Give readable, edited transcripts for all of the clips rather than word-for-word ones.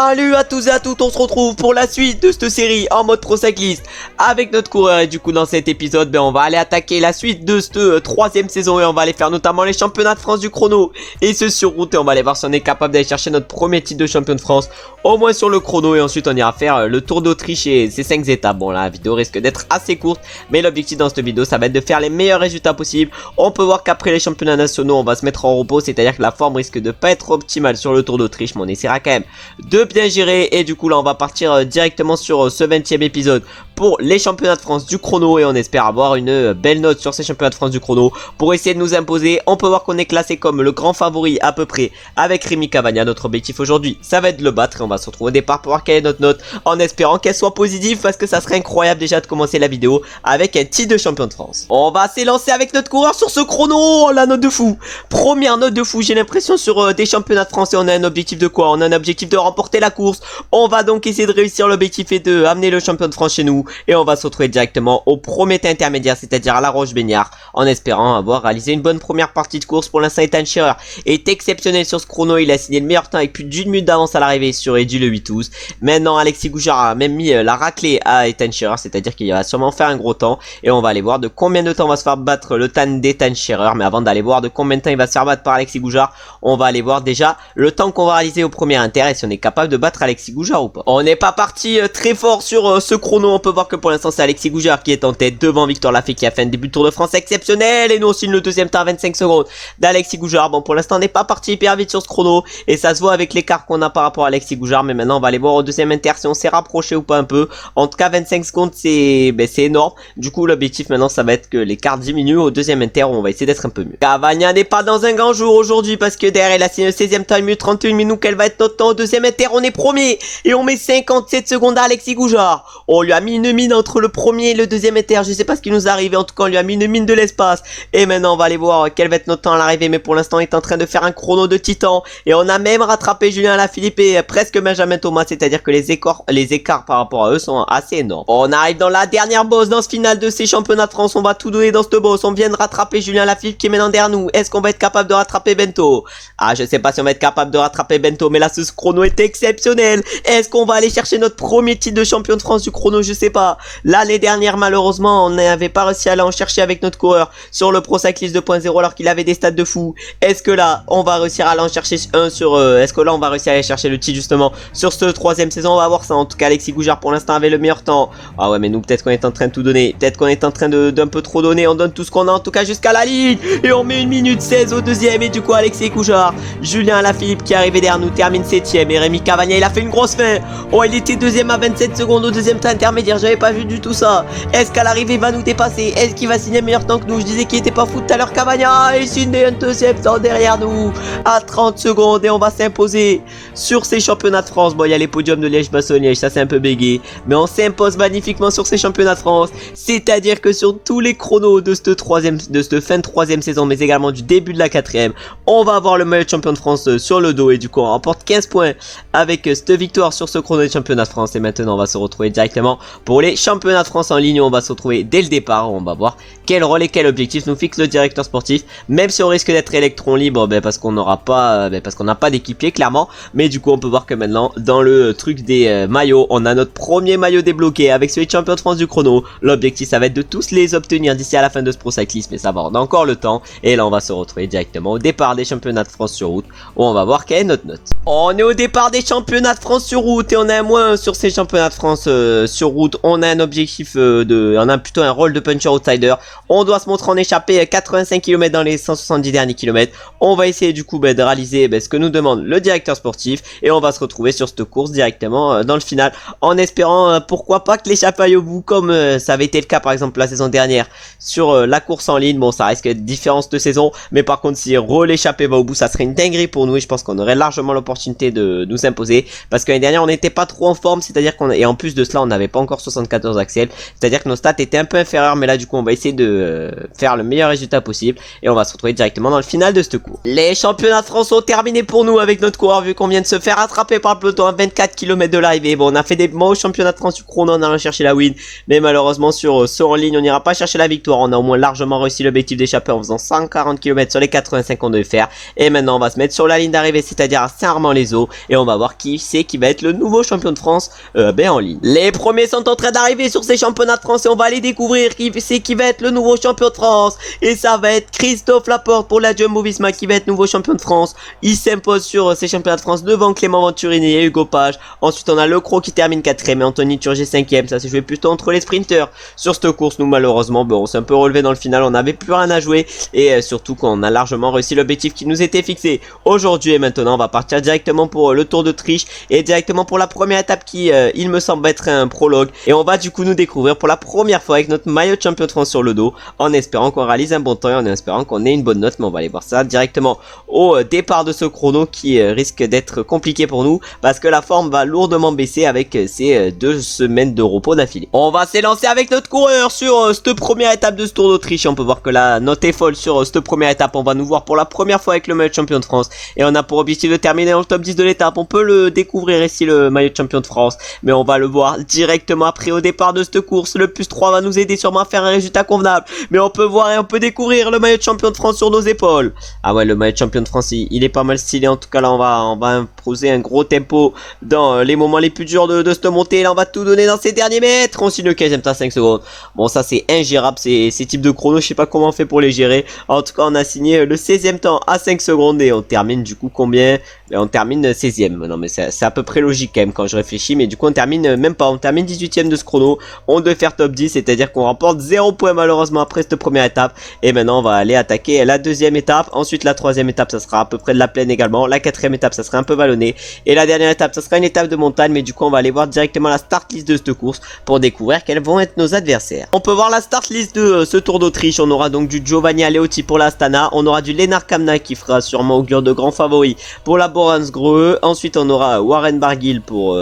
Salut à tous et à toutes, on se retrouve pour la suite de cette série en mode pro cycliste avec notre coureur. Et du coup dans cet épisode on va aller attaquer la suite de cette troisième saison et on va aller faire notamment les championnats de France du chrono et ce sur route, et on va aller voir si on est capable d'aller chercher notre premier titre de champion de France au moins sur le chrono, et ensuite on ira faire le tour d'Autriche et ses 5 étapes. Bon, la vidéo risque d'être assez courte, mais l'objectif dans cette vidéo ça va être de faire les meilleurs résultats possibles. On peut voir qu'après les championnats nationaux on va se mettre en repos, c'est à dire que la forme risque de pas être optimale sur le tour d'Autriche, mais on essaiera quand même de bien gérer. Et du coup là on va partir directement sur ce 20e épisode pour les championnats de France du chrono, et on espère avoir une belle note sur ces championnats de France du chrono pour essayer de nous imposer. On peut voir qu'on est classé comme le grand favori à peu près avec Rémi Cavagna. Notre objectif aujourd'hui ça va être de le battre et on va se retrouver au départ pour voir quelle est notre note, en espérant qu'elle soit positive parce que ça serait incroyable déjà de commencer la vidéo avec un titre de champion de France. On va s'élancer avec notre coureur sur ce chrono. Oh, la note de fou, première note de fou, j'ai l'impression sur des championnats de France. Et on a un objectif de quoi? On a un objectif de remporter la course. On va donc essayer de réussir l'objectif et de amener le champion de France chez nous, et on va se retrouver directement au premier intermédiaire, c'est-à-dire à la Roche-Baignard, en espérant avoir réalisé une bonne première partie de course. Pour l'instant Ethan Scherer est exceptionnel sur ce chrono, il a signé le meilleur temps avec plus d'une minute d'avance à l'arrivée sur Eddie le 8-12. Maintenant Alexis Goujard a même mis la raclée à Ethan Scherer, c'est-à-dire qu'il va sûrement faire un gros temps, et on va aller voir de combien de temps on va se faire battre le temps d'Ethan Scherer. Mais avant d'aller voir de combien de temps il va se faire battre par Alexis Goujard, on va aller voir déjà le temps qu'on va réaliser au premier inter et si on est capable de battre Alexis Goujard ou pas. On n'est pas parti très fort sur ce chrono. On peut voir que pour l'instant c'est Alexis Goujard qui est en tête devant Victor Lafay qui a fait un début de Tour de France exceptionnel, et nous aussi le deuxième temps à 25 secondes d'Alexis Goujard. Bon, pour l'instant on n'est pas parti hyper vite sur ce chrono et ça se voit avec l'écart qu'on a par rapport à Alexis Goujard, mais maintenant on va aller voir au deuxième inter si on s'est rapproché ou pas un peu. En tout cas 25 secondes c'est énorme. Du coup l'objectif maintenant ça va être que l'écart diminue au deuxième inter où on va essayer d'être un peu mieux. Cavagna n'est pas dans un grand jour aujourd'hui parce que derrière il a signé le 16e temps, 1 minute 31 minutes. Quel va être notre temps au deuxième inter? On est premier et on met 57 secondes à Alexis Goujard. On lui a mis une mine entre le premier et le deuxième inter, je sais pas ce qui nous est arrivé, en tout cas on lui a mis une mine de l'espace. Et maintenant on va aller voir quel va être notre temps à l'arrivée, mais pour l'instant il est en train de faire un chrono de titan et on a même rattrapé Julien Alaphilippe et presque Benjamin Thomas, c'est à dire que les écarts par rapport à eux sont assez énormes. On arrive dans la dernière bosse dans ce final de ces championnats de France, on va tout donner dans cette bosse. On vient de rattraper Julien Alaphilippe qui est maintenant derrière nous. Est-ce qu'on va être capable de rattraper Bento? Ah, je sais pas si on va être capable de rattraper Bento, mais là ce chrono est exceptionnel. Est-ce qu'on va aller chercher notre premier titre de champion de France du chrono? Je sais pas. L'année dernière malheureusement on n'avait pas réussi à aller en chercher avec notre coureur sur le Pro Cyclist 2.0 alors qu'il avait des stats de fou. Est-ce que là on va réussir à aller en chercher un sur est-ce que là on va réussir à aller chercher le titre justement sur ce troisième saison? On va voir ça. En tout cas Alexis Goujard pour l'instant avait le meilleur temps. Ah ouais, mais nous peut-être qu'on est en train de tout donner, peut-être qu'on est en train d'un peu trop donner. On donne tout ce qu'on a en tout cas jusqu'à la ligne et on met 1 minute 16 au deuxième, et du coup Alexis Goujard, Julien Alaphilippe qui est arrivé derrière nous termine 7ème, et Rémi Cavagna il a fait une grosse fin. Oh, il était deuxième à 27 secondes au deuxième temps intermédiaire, j'avais pas vu du tout ça. Est-ce qu'à l'arrivée il va nous dépasser? Est-ce qu'il va signer un meilleur temps que nous? Je disais qu'il était pas fou tout à l'heure. Cavagna, il signe un deuxième temps derrière nous à 30 secondes et on va s'imposer sur ces championnats de France. Bon, il y a les podiums de Liège-Bastogne-Liège, ça c'est un peu bégué, mais on s'impose magnifiquement sur ces championnats de France. C'est-à-dire que sur tous les chronos de cette fin de troisième saison, mais également du début de la quatrième, on va avoir le maillot de champion de France sur le dos, et du coup on remporte 15 points avec cette victoire sur ce chrono des championnats de France. Et maintenant on va se retrouver directement pour les championnats de France en ligne. On va se retrouver dès le départ, on va voir quel rôle et quel objectif nous fixe le directeur sportif, même si on risque d'être électron libre parce qu'on n'aura pas parce qu'on n'a pas d'équipier clairement. Mais du coup on peut voir que maintenant dans le truc des maillots, on a notre premier maillot débloqué avec celui de champion de France du chrono. L'objectif ça va être de tous les obtenir d'ici à la fin de ce Pro Cyclist, mais ça va, on a encore le temps. Et là on va se retrouver directement au départ des championnats de France sur route où on va voir quelle est notre note. On est au départ des championnats de France sur route et on a un moins sur ces championnats de France sur route. On a un objectif on a plutôt un rôle de puncher outsider. On doit se montrer en échappée 85 km dans les 170 derniers kilomètres. On va essayer du coup de réaliser ce que nous demande le directeur sportif, et on va se retrouver sur cette course directement dans le final, en espérant pourquoi pas que l'échappée aille au bout, comme ça avait été le cas par exemple la saison dernière sur la course en ligne. Bon, ça risque d'être différent cette saison, mais par contre si l'échappée va au bout, ça serait une dinguerie pour nous, et je pense qu'on aurait largement l'opportunité de nous imposer, parce que l'année dernière on n'était pas trop en forme, c'est-à-dire et en plus de cela on n'avait pas encore 74 axels, c'est-à-dire que nos stats étaient un peu inférieures, mais là du coup on va essayer de faire le meilleur résultat possible, et on va se retrouver directement dans le final de cette course. Les championnats de France sont terminés pour nous avec notre coureur, vu qu'on vient de se faire attraper par le peloton à 24 km de l'arrivée. Bon, on a fait des bons championnats de France du chrono en allant chercher la win, mais malheureusement sur ce en ligne on n'ira pas chercher la victoire. On a au moins largement réussi l'objectif d'échapper en faisant 140 km sur les 85 qu'on devait faire, et maintenant on va se mettre sur la ligne d'arrivée, c'est-à-dire à Saint-Armand-les-Eaux, et on va voir qui c'est qui va être le nouveau champion de France en ligne. Les premiers sont en train d'arriver sur ces championnats de France et on va aller découvrir qui c'est qui va être le nouveau champion de France. Et ça va être Christophe Laporte pour la Jumbo-Visma qui va être nouveau champion de France. Il s'impose sur ces championnats de France devant Clément Venturini et Hugo Page. Ensuite on a Le Cros qui termine 4ème et Anthony Turgis 5ème. Ça s'est joué plutôt entre les sprinters. Sur cette course, nous malheureusement on s'est un peu relevé dans le final, on n'avait plus rien à jouer. Et surtout qu'on a largement réussi l'objectif qui nous était fixé. Aujourd'hui et maintenant on va partir directement pour le Tour d'Autriche et directement pour la première étape qui il me semble être un prologue. Et on va du coup nous découvrir pour la première fois avec notre maillot de champion de France sur le dos, en espérant qu'on réalise un bon temps et en espérant qu'on ait une bonne note. Mais on va aller voir ça directement au départ de ce chrono qui risque d'être compliqué pour nous parce que la forme va lourdement baisser avec ces 2 semaines de repos d'affilée. On va s'élancer avec notre coureur sur cette première étape de ce Tour d'Autriche. On peut voir que la note est folle sur cette première étape. On va nous voir pour la première fois avec le maillot de champion de France et on a pour objectif de terminer dans le top 10 de l'étape. On peut le découvrir ici, le maillot de champion de France, mais on va le voir directement après au départ de cette course. Le +3 va nous aider sûrement à faire un résultat convenable, mais on peut voir et on peut découvrir le maillot de champion de France sur nos épaules. Ah ouais, le maillot de champion de France il est pas mal stylé. En tout cas là on va imposer un gros tempo dans les moments les plus durs de cette montée. Là on va tout donner dans ces derniers mètres. On signe le 15ème temps à 5 secondes. Bon ça c'est ingérable ces types de chronos, je sais pas comment on fait pour les gérer. En tout cas on a signé le 16ème temps à 5 secondes et on termine du coup combien? On termine 16ème. Non mais c'est à peu près logique quand même quand je réfléchis, mais du coup on termine même pas, on termine 18ème de ce chrono. On devait faire top 10, c'est à dire qu'on remporte 0 points malheureusement après cette première étape. Et maintenant on va aller attaquer la deuxième étape. Ensuite la troisième étape ça sera à peu près de la plaine également. La quatrième étape ça sera un peu vallonné. Et la dernière étape ça sera une étape de montagne, mais du coup on va aller voir directement la start list de cette course pour découvrir quels vont être nos adversaires. On peut voir la start list de ce Tour d'Autriche. On aura donc du Giovanni Aleotti pour la Astana. On aura du Lennart Kamna qui fera sûrement augure de grands favoris pour la Borans-Greux. Ensuite on aura Warren Barguil pour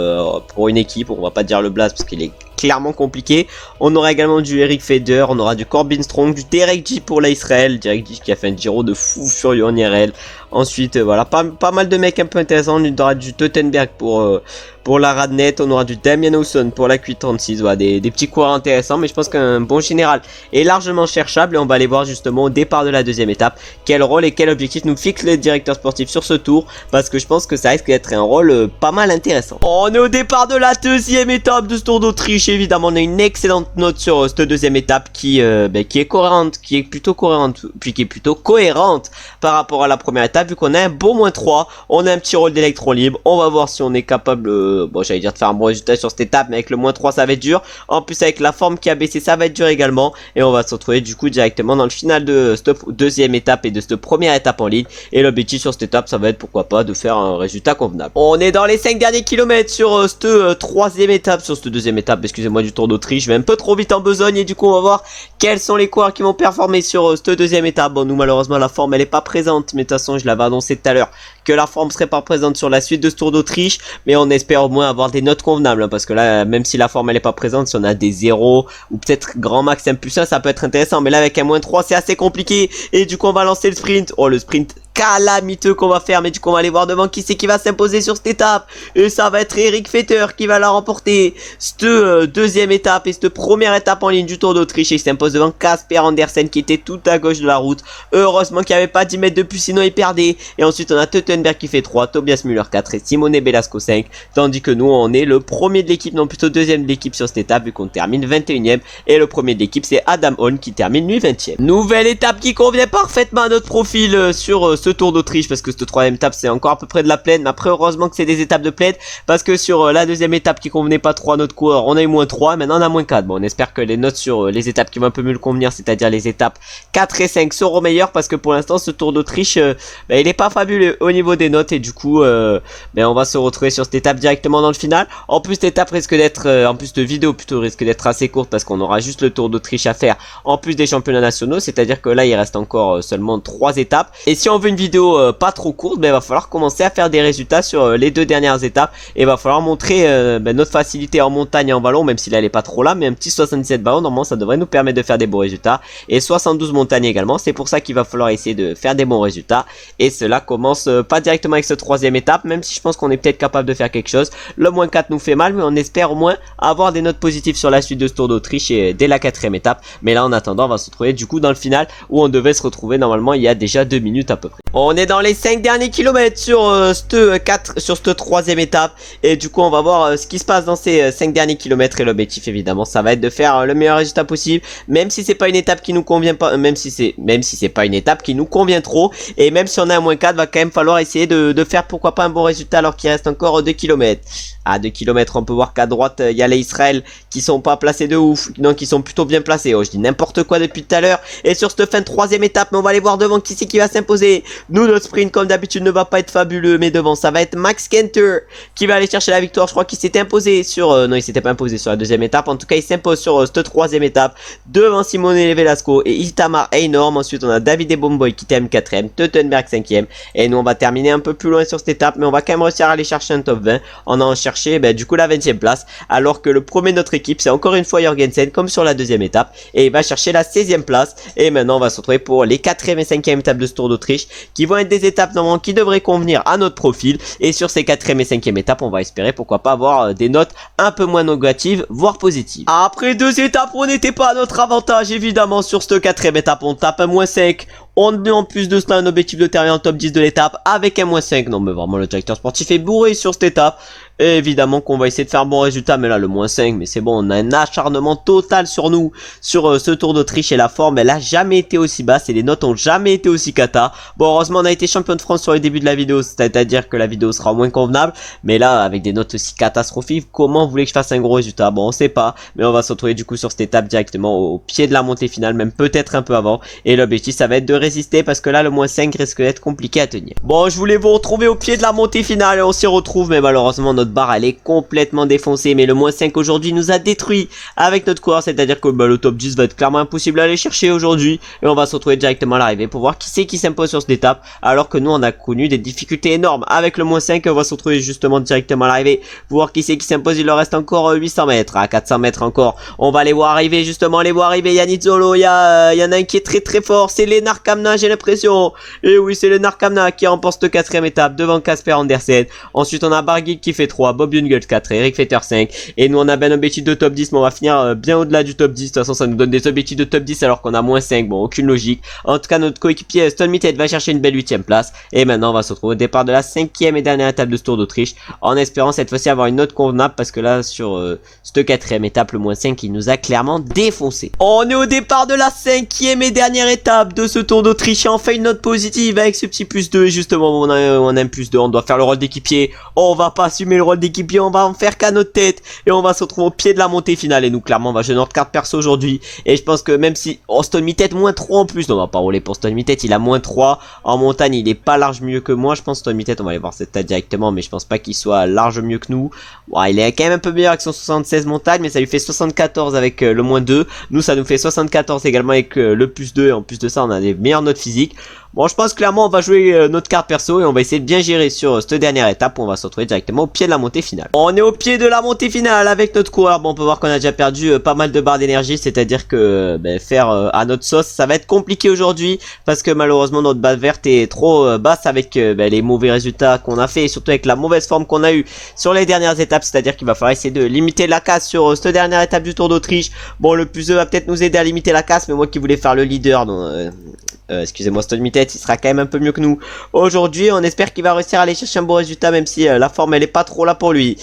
une équipe. On va pas dire le blast parce qu'il est clairement compliqué. On aura également du Eric Feder, on aura du Corbin Strong, du Derek G pour la Israël, Derek G qui a fait un Giro de fou furieux en IRL. Ensuite voilà, pas mal de mecs un peu intéressants. On aura du Teutenberg pour la Radnet, on aura du Damien Howson pour la Q36, voilà, des petits coureurs intéressants, mais je pense qu'un bon général est largement cherchable et on va aller voir justement au départ de la deuxième étape quel rôle et quel objectif nous fixe le directeur sportif sur ce tour, parce que je pense que ça risque d'être un rôle pas mal intéressant. On est au départ de la deuxième étape de ce Tour d'Autriche. Évidemment on a une excellente note sur cette deuxième étape qui est cohérente, qui est plutôt cohérente par rapport à la première étape, vu qu'on a un beau -3, on a un petit rôle d'électron libre. On va voir si on est capable j'allais dire de faire un bon résultat sur cette étape, mais avec le -3 ça va être dur. En plus avec la forme qui a baissé ça va être dur également. Et on va se retrouver du coup directement dans le final de cette deuxième étape et de cette première étape en ligne. Et l'objectif sur cette étape ça va être pourquoi pas de faire un résultat convenable. On est dans les 5 derniers kilomètres sur cette troisième étape, sur cette deuxième étape, excusez-moi, du Tour d'Autriche. Je vais un peu trop vite en besogne et du coup on va voir quels sont les coureurs qui vont performer sur cette deuxième étape. Bon nous malheureusement la forme elle est pas présente, mais de toute façon je l'avais annoncé tout à l'heure que la forme serait pas présente sur la suite de ce Tour d'Autriche, mais on espère au moins avoir des notes convenables, hein, parce que là même si la forme elle est pas présente, si on a des 0 ou peut-être grand max 1+1 ça peut être intéressant, mais là avec un -3 c'est assez compliqué. Et du coup on va lancer le sprint. Oh le sprint calamiteux qu'on va faire, mais du coup on va aller voir devant qui c'est qui va s'imposer sur cette étape, et ça va être Eric Fetter qui va la remporter cette deuxième étape et cette première étape en ligne du Tour d'Autriche, et il s'impose devant Casper Andersen qui était tout à gauche de la route. Heureusement qu'il n'y avait pas 10 mètres de plus, sinon il perdait. Et ensuite on a Teutenberg qui fait 3, Tobias Müller 4 et Simone Belasco 5, tandis que nous on est le premier de l'équipe, non plutôt deuxième de l'équipe sur cette étape, vu qu'on termine 21ème, et le premier de l'équipe c'est Adam Holm qui termine lui 20ème. Nouvelle étape qui convient parfaitement à notre profil sur ce Tour d'Autriche, parce que cette troisième étape c'est encore à peu près de la plaine, mais après heureusement que c'est des étapes de plaine, parce que sur la deuxième étape qui convenait pas trop à notre coureur, on a eu -3, maintenant on a -4. Bon on espère que les notes sur les étapes qui vont un peu mieux le convenir, c'est-à-dire les étapes 4 et 5 seront meilleures, parce que pour l'instant ce Tour d'Autriche il est pas fabuleux au niveau des notes, et du coup on va se retrouver sur cette étape directement dans le final. En plus cette étape risque d'être, en plus de vidéo plutôt, risque d'être assez courte, parce qu'on aura juste le Tour d'Autriche à faire en plus des championnats nationaux, c'est-à-dire que là il reste encore seulement 3 étapes, et si on veut une vidéo pas trop courte, il va falloir commencer à faire des résultats sur les 2 dernières étapes, et il va falloir montrer notre facilité en montagne et en ballon, même si là elle est pas trop là, mais un petit 77 ballon normalement ça devrait nous permettre de faire des bons résultats, et 72 montagnes également. C'est pour ça qu'il va falloir essayer de faire des bons résultats, et cela commence pas directement avec cette troisième étape, même si je pense qu'on est peut-être capable de faire quelque chose. Le -4 nous fait mal, mais on espère au moins avoir des notes positives sur la suite de ce Tour d'Autriche et dès la 4ème étape. Mais là en attendant on va se retrouver du coup dans le final, où on devait se retrouver normalement il y a déjà 2 minutes à peu près. On est dans les 5 derniers kilomètres sur cette troisième étape. Et du coup on va voir ce qui se passe dans ces 5 derniers kilomètres. Et l'objectif évidemment ça va être de faire le meilleur résultat possible. Même si c'est pas une étape qui nous convient pas. Même si c'est pas une étape qui nous convient trop. Et même si on a un -4, va quand même falloir essayer de faire pourquoi pas un bon résultat alors qu'il reste encore 2 kilomètres. À 2 kilomètres on peut voir qu'à droite il y a les Israël qui sont pas placés de ouf. Non, qui sont plutôt bien placés. Oh, je dis n'importe quoi depuis tout à l'heure. Et sur cette fin de troisième étape, mais on va aller voir devant qui c'est qui va s'imposer. Nous, notre sprint, comme d'habitude, ne va pas être fabuleux, mais devant, ça va être Max Kenter qui va aller chercher la victoire. Je crois qu'il s'était imposé sur... non, il s'était pas imposé sur la deuxième étape. En tout cas, il s'impose sur cette troisième étape devant Simone Velasco et Itamar Einorm. Ensuite, on a David Ebomboy qui termine 4ème, Teutenberg 5ème. Et nous, on va terminer un peu plus loin sur cette étape, mais on va quand même réussir à aller chercher un top 20. On a en cherché, du coup, la 20ème place. Alors que le premier de notre équipe, c'est encore une fois Jorgensen, comme sur la deuxième étape. Et il va chercher la 16ème place. Et maintenant, on va se retrouver pour les 4ème et 5ème étapes de ce Tour d'Autriche, qui vont être des étapes normalement qui devraient convenir à notre profil. Et sur ces 4ème et 5ème étapes, on va espérer pourquoi pas avoir des notes un peu moins négatives, voire positives. Après 2 étapes, on n'était pas à notre avantage, évidemment. Sur cette 4ème étape, on tape un -5. On met en plus de cela un objectif de terminer en top 10 de l'étape avec un -5. Non mais vraiment le directeur sportif est bourré sur cette étape. Et évidemment qu'on va essayer de faire un bon résultat. Mais là le -5, mais c'est bon, on a un acharnement total sur nous. Sur ce Tour d'Autriche. Et la forme elle a jamais été aussi basse. Et les notes ont jamais été aussi cata. Bon heureusement on a été champion de France sur le début de la vidéo. C'est-à-dire que la vidéo sera moins convenable. Mais là avec des notes aussi catastrophiques, comment vous voulez que je fasse un gros résultat? Bon on sait pas. Mais on va se retrouver du coup sur cette étape directement au pied de la montée finale. Même peut-être un peu avant. Et l'objectif ça va être de résister parce que là le -5 risque d'être compliqué à tenir. Bon je voulais vous retrouver au pied de la montée finale et on s'y retrouve, mais malheureusement notre barre elle est complètement défoncée. Mais le -5 aujourd'hui nous a détruit avec notre coureur, c'est à dire que le top 10 va être clairement impossible à aller chercher aujourd'hui. Et on va se retrouver directement à l'arrivée pour voir qui c'est qui s'impose sur cette étape, alors que nous on a connu des difficultés énormes avec le -5. On va se retrouver justement directement à l'arrivée pour voir qui c'est qui s'impose. Il leur reste encore 800 mètres, à 400 mètres encore. On va les voir arriver, justement les voir arriver. Yannick Zolo, il y en a un qui est très fort, c'est Lennart Kamna, j'ai l'impression. Et oui, c'est Lennart Kamna qui remporte cette 4ème étape devant Casper Andersen. Ensuite, on a Barguil qui fait 3, Bob Jungels 4, Eric Fetter 5. Et nous, on a un objectif de top 10, mais on va finir bien au-delà du top 10. De toute façon, ça nous donne des objectifs de top 10 alors qu'on a -5. Bon, aucune logique. En tout cas, notre coéquipier Stone Mitted va chercher une belle 8ème place. Et maintenant, on va se retrouver au départ de la 5ème et dernière étape de ce Tour d'Autriche, en espérant cette fois-ci avoir une note convenable, parce que là, sur cette 4ème étape, le -5, il nous a clairement défoncé. On est au départ de la 5ème et dernière étape de ce Tour d'Autriche. Et on fait une note positive avec ce petit +2. Et justement, on a un +2. On doit faire le rôle d'équipier. On va pas assumer le rôle d'équipier. On va en faire qu'à notre tête. Et on va se retrouver au pied de la montée finale. Et nous, clairement, on va jouer notre carte perso aujourd'hui. Et je pense que même si Stone Mitted -3 en plus. Non, on va pas rouler pour Stone Mitted. Il a -3. En montagne, il est pas large mieux que moi. Je pense Stone Mitted, on va aller voir cette stat directement. Mais je pense pas qu'il soit large mieux que nous. Ouais, il est quand même un peu meilleur avec son 76 montagne. Mais ça lui fait 74 avec le -2. Nous, ça nous fait 74 également avec le +2. Et en plus de ça, on a des meilleures notes physiques. Bon, je pense clairement on va jouer notre carte perso et on va essayer de bien gérer sur cette dernière étape où on va se retrouver directement au pied de la montée finale. On est au pied de la montée finale avec notre coureur. Bon, on peut voir qu'on a déjà perdu pas mal de barres d'énergie, c'est-à-dire que faire à notre sauce, ça va être compliqué aujourd'hui parce que malheureusement notre base verte est trop basse avec les mauvais résultats qu'on a fait et surtout avec la mauvaise forme qu'on a eu sur les dernières étapes, c'est-à-dire qu'il va falloir essayer de limiter la casse sur cette dernière étape du Tour d'Autriche. Bon, le +2 va peut-être nous aider à limiter la casse, mais moi qui voulais faire le leader, excusez-moi, Stone Mitted, il sera quand même un peu mieux que nous aujourd'hui. On espère qu'il va réussir à aller chercher un bon résultat, même si la forme elle est pas trop là pour lui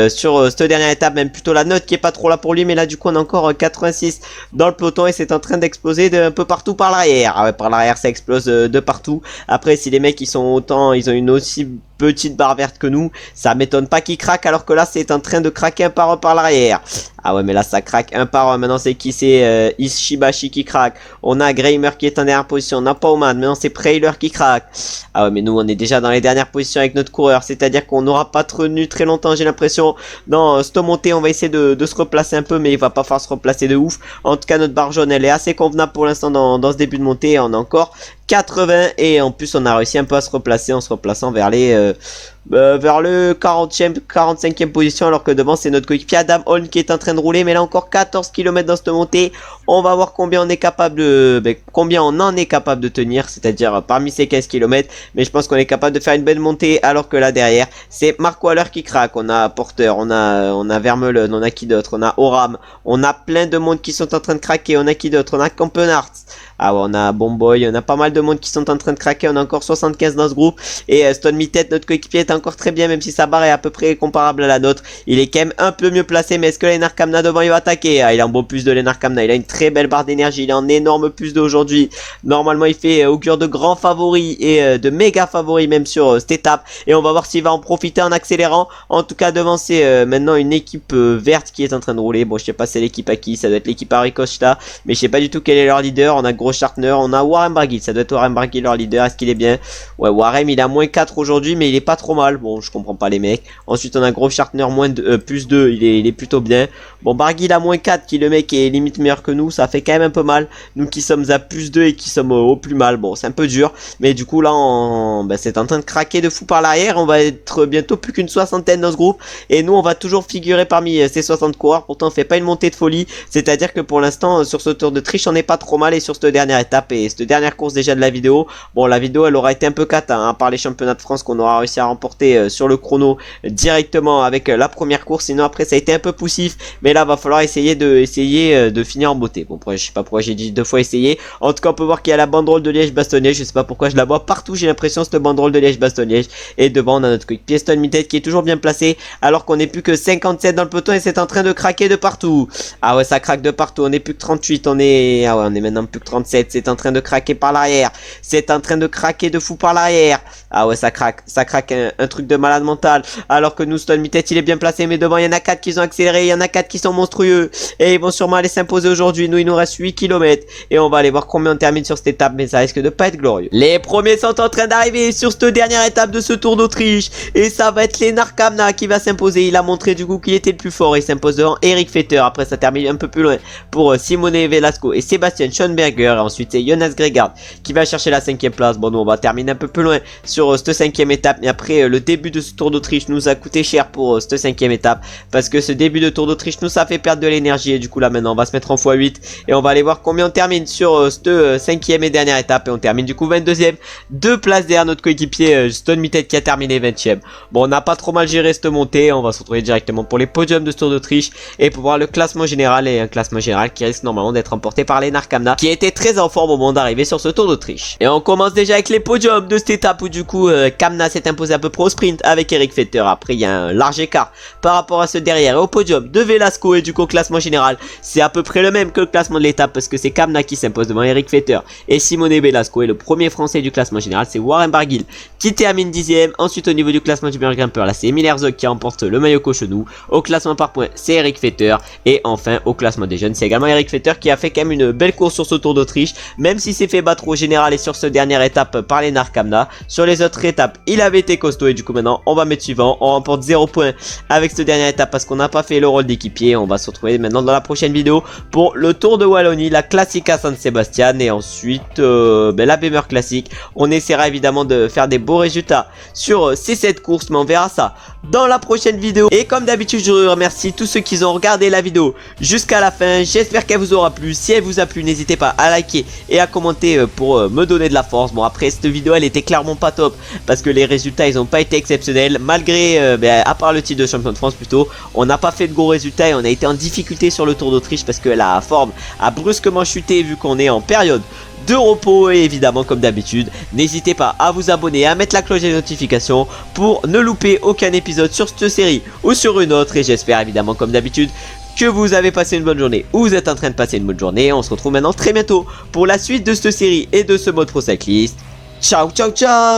sur cette dernière étape, même plutôt la note qui est pas trop là pour lui. Mais là du coup on a encore 86 dans le peloton et c'est en train d'exploser d'un peu partout par l'arrière. Ah ouais, par l'arrière ça explose de partout. Après si les mecs ils sont autant, ils ont une aussi petite barre verte que nous, ça m'étonne pas qu'ils craquent, alors que là c'est en train de craquer un par un par l'arrière. Ah ouais, mais là ça craque un par un. Maintenant c'est qui? C'est Ishibashi qui craque. On a Greimer qui est en dernière position. On n'a pas Oman. Maintenant c'est Prailer qui craque. Ah ouais, mais nous on est déjà dans les dernières positions avec notre coureur. C'est-à-dire qu'on n'aura pas tenu très longtemps, j'ai l'impression. Dans cette montée on va essayer de se replacer un peu, mais il va pas falloir se replacer de ouf. En tout cas notre barre jaune elle est assez convenable pour l'instant dans ce début de montée. On a encore 80 et en plus on a réussi un peu à se replacer en se replaçant vers les vers le 40e, 45e position, alors que devant c'est notre coéquipier Adam Holm qui est en train de rouler, mais là encore 14 km dans cette montée. On va voir combien on est capable de, combien on en est capable de tenir, c'est-à-dire parmi ces 15 km, mais je pense qu'on est capable de faire une belle montée, alors que là derrière c'est Mark Waller qui craque. On a Porter, on a Vermeulen, on a qui d'autre, on a Oram, on a plein de monde qui sont en train de craquer, on a qui d'autre, on a Campenhardt. Ah ouais, on a Bomboy, on a pas mal de monde qui sont en train de craquer, on a encore 75 dans ce groupe, et Stone Mittet, notre coéquipier, est encore très bien, même si sa barre est à peu près comparable à la nôtre. Il est quand même un peu mieux placé, mais est-ce que Lennart Kamna devant il va attaquer? Ah, il a un bon plus de Lennart Kamna, il a une très belle barre d'énergie, il a un énorme plus d'aujourd'hui. Normalement il fait augure de grands favoris et de méga favoris même sur cette étape, et on va voir s'il va en profiter en accélérant. En tout cas devant c'est maintenant une équipe verte qui est en train de rouler. Bon, je sais pas c'est l'équipe à qui, ça doit être l'équipe Harry Costa, mais je sais pas du tout quel est leur leader. On a Chartner, on a Warren Barguil, ça doit être Warren Barguil leur leader. Est-ce qu'il est bien? Ouais, Warren il a moins 4 aujourd'hui, mais il est pas trop mal. Bon, je comprends pas les mecs. Ensuite on a Grove Chartner plus 2, il est plutôt bien. Bon, Barguil a moins 4, qui le mec est limite meilleur que nous, ça fait quand même un peu mal. Nous qui sommes à plus 2 et qui sommes au plus mal, bon c'est un peu dur, mais du coup là c'est en train de craquer de fou par l'arrière. On va être bientôt plus qu'une soixantaine dans ce groupe, et nous on va toujours figurer parmi ces 60 coureurs. Pourtant on fait pas une montée de folie, c'est à dire que pour l'instant sur ce tour de triche on n'est pas trop mal, et sur cette dernière étape et cette dernière course déjà de la vidéo, bon la vidéo elle aura été un peu cata, hein, par les championnats de France qu'on aura réussi à remporter sur le chrono directement avec la première course. Sinon après ça a été un peu poussif, mais là va falloir essayer de finir en beauté. Bon, je sais pas pourquoi j'ai dit 2 fois essayer. En tout cas on peut voir qu'il y a la banderole de Liège-Bastogne-Liège, je sais pas pourquoi je la vois partout, j'ai l'impression cette banderole de Liège-Bastogne-Liège. Et devant on a notre coéquipier Stone Mittet qui est toujours bien placé, alors qu'on n'est plus que 57 dans le peloton, et c'est en train de craquer de partout. Ah ouais, ça craque de partout, on est plus que 38, on est maintenant plus que 37, c'est en train de craquer par l'arrière, c'est en train de craquer de fou par l'arrière. Ah ouais, ça craque un truc de malade mental, alors que nous Stone Mittet il est bien placé, mais devant il y en a 4 qui ont accéléré, il y en a 4 qui sont monstrueux, et ils vont sûrement aller s'imposer aujourd'hui. Nous il nous reste 8 km, et on va aller voir combien on termine sur cette étape, mais ça risque de pas être glorieux. Les premiers sont en train d'arriver sur cette dernière étape de ce Tour d'Autriche, et ça va être Lennart Kamna qui va s'imposer. Il a montré du coup qu'il était le plus fort, il s'impose devant Eric Fetter. Après ça termine un peu plus loin pour Simone Velasco et Sébastien Schoenberger, et ensuite c'est Jonas Gregard qui va chercher la 5e place. Bon, nous on va terminer un peu plus loin sur cette 5e étape, mais après le début de ce Tour d'Autriche nous a coûté cher pour cette 5e étape, parce que ce début de Tour d'Autriche nous a fait perdre de l'énergie, et du coup là maintenant on va se mettre en x8, et on va aller voir combien on termine sur cette 5e et dernière étape, et on termine du coup 22e, 2 places derrière notre coéquipier Stone Mittet qui a terminé 20e. Bon, on n'a pas trop mal géré cette montée, on va se retrouver directement pour les podiums de ce Tour d'Autriche, et pour voir le classement général, et un classement général qui risque normalement d'être remporté par Lennart Kamna, qui était très en forme au moment d'arriver sur ce Tour d'Autriche. Et on commence déjà avec les podiums de cette étape, où du coup Kamna s'est imposé à peu près au sprint avec Eric Fetter. Après il y a un large écart par rapport à ceux derrière, et au podium de Velasco, et du coup au classement général c'est à peu près le même que le classement de l'étape, parce que c'est Kamna qui s'impose devant Eric Fetter et Simone Velasco, et le premier français du classement général c'est Warren Barguil qui termine 10e. Ensuite au niveau du classement du meilleur grimpeur, là c'est Emil Herzog qui remporte le maillot cochonou. Au classement par points c'est Eric Fetter, et enfin au classement des jeunes c'est également Eric Fetter qui a fait quand même une belle course sur ce Tour d'Autriche, même s'il s'est fait battre au général et sur cette dernière étape par Lennart Kamna. Sur les autres étapes il avait été costaud, et du coup maintenant on va mettre suivant. On remporte 0 points avec cette dernière étape parce qu'on n'a pas fait le rôle d'équipier. On va se retrouver maintenant dans la prochaine vidéo pour le Tour de Wallonie, la Classica San Sebastian, et ensuite la Bemer Classic. On essaiera évidemment de faire des beaux résultats sur ces 7 courses, mais on verra ça dans la prochaine vidéo. Et comme d'habitude je remercie tous ceux qui ont regardé la vidéo jusqu'à la fin. J'espère qu'elle vous aura plu. Si elle vous a plu, n'hésitez pas à liker et à commenter pour me donner de la force. Bon, après cette vidéo elle était clairement pas top parce que les résultats ils ont pas été exceptionnels, malgré à part le titre de champion de France plutôt, on n'a pas fait de gros résultats, et on a été en difficulté sur le Tour d'Autriche parce que la forme a brusquement chuté vu qu'on est en période de repos. Et évidemment comme d'habitude n'hésitez pas à vous abonner et à mettre la cloche des notifications pour ne louper aucun épisode sur cette série ou sur une autre. Et j'espère évidemment comme d'habitude que vous avez passé une bonne journée, ou vous êtes en train de passer une bonne journée. On se retrouve maintenant très bientôt pour la suite de cette série et de ce mode pro cycliste. Ciao ciao ciao.